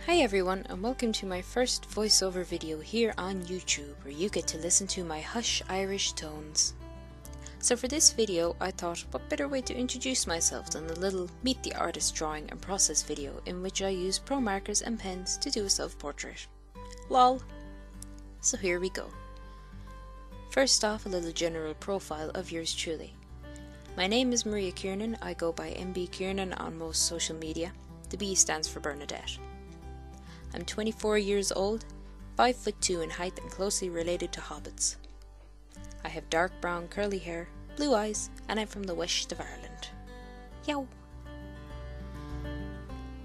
Hi everyone, and welcome to my first voiceover video here on YouTube, where you get to listen to my hush Irish tones. So for this video, I thought what better way to introduce myself than the little Meet the Artist drawing and process video in which I use pro markers and pens to do a self-portrait. Lol. So here we go. First off, a little general profile of yours truly. My name is Maria Kiernan. I go by MB Kiernan on most social media. The B stands for Bernadette. I'm 24 years old, 5'2" in height and closely related to hobbits. I have dark brown curly hair, blue eyes, and I'm from the west of Ireland. Yow!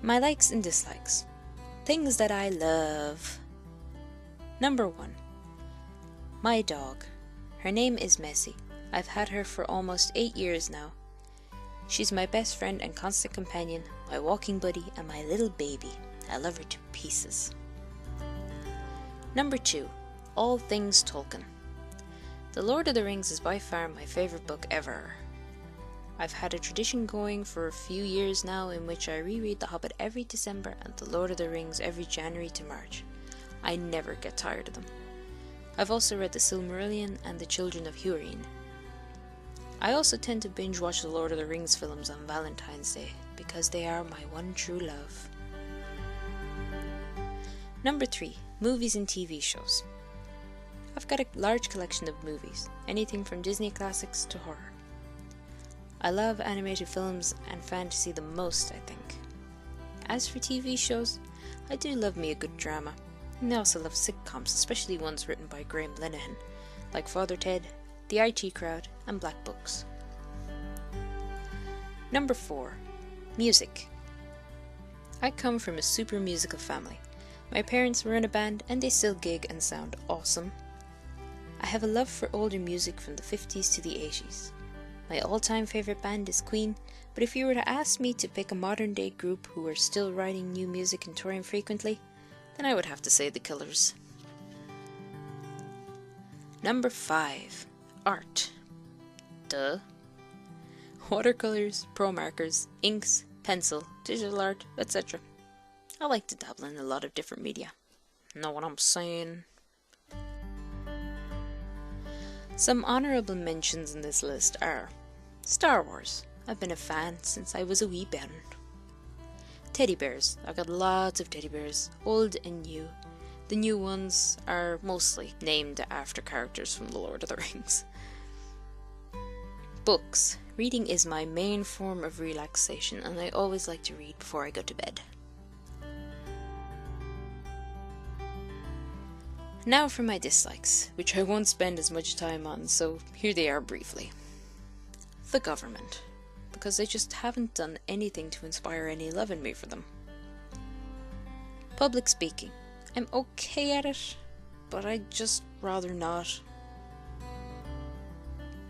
My likes and dislikes. Things that I love. Number 1. My dog. Her name is Messi. I've had her for almost 8 years now. She's my best friend and constant companion, my walking buddy, and my little baby. I love her to pieces. Number 2. All things Tolkien. The Lord of the Rings is by far my favourite book ever. I've had a tradition going for a few years now in which I reread The Hobbit every December and The Lord of the Rings every January to March. I never get tired of them. I've also read The Silmarillion and The Children of Húrin. I also tend to binge watch the Lord of the Rings films on Valentine's Day because they are my one true love. Number 3. Movies and TV shows. I've got a large collection of movies, anything from Disney classics to horror. I love animated films and fantasy the most, I think. As for TV shows, I do love me a good drama, and I also love sitcoms, especially ones written by Graham Linehan, like Father Ted, The IT Crowd, and Black Books. Number 4. Music. I come from a super musical family. My parents were in a band and they still gig and sound awesome. I have a love for older music from the 50s to the 80s. My all-time favourite band is Queen, but if you were to ask me to pick a modern day group who are still writing new music and touring frequently, then I would have to say The Killers. Number 5. Art. Duh. Watercolours, pro markers, inks, pencil, digital art, etc. I like to dabble in a lot of different media. Know what I'm saying? Some honourable mentions in this list are Star Wars. I've been a fan since I was a wee bairn. Teddy bears. I've got lots of teddy bears, old and new. The new ones are mostly named after characters from The Lord of the Rings. Books. Reading is my main form of relaxation, and I always like to read before I go to bed. Now for my dislikes, which I won't spend as much time on, so here they are briefly. The government, because they just haven't done anything to inspire any love in me for them. Public speaking. I'm okay at it, but I'd just rather not.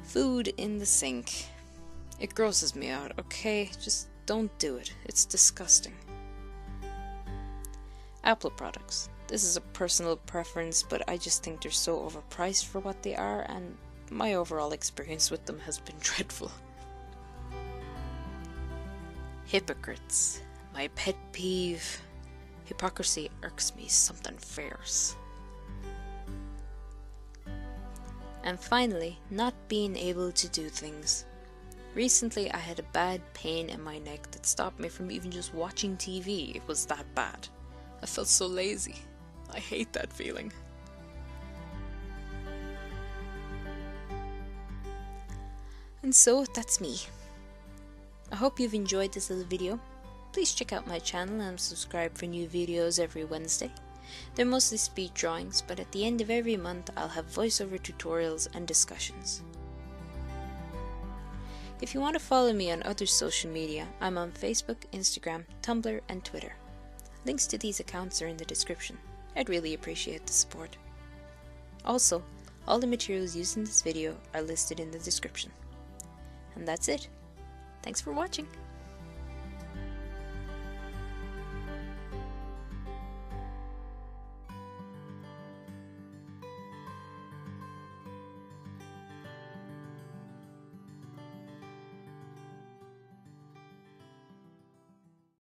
Food in the sink. It grosses me out, okay? Just don't do it. It's disgusting. Apple products. This is a personal preference, but I just think they're so overpriced for what they are, and my overall experience with them has been dreadful. Hypocrites. My pet peeve. Hypocrisy irks me something fierce. And finally, not being able to do things. Recently I had a bad pain in my neck that stopped me from even just watching TV. It was that bad. I felt so lazy. I hate that feeling. And so that's me. I hope you've enjoyed this little video. Please check out my channel and subscribe for new videos every Wednesday. They're mostly speed drawings, but at the end of every month I'll have voiceover tutorials and discussions. If you want to follow me on other social media, I'm on Facebook, Instagram, Tumblr, and Twitter. Links to these accounts are in the description. I'd really appreciate the support. Also, all the materials used in this video are listed in the description. And that's it. Thanks for watching.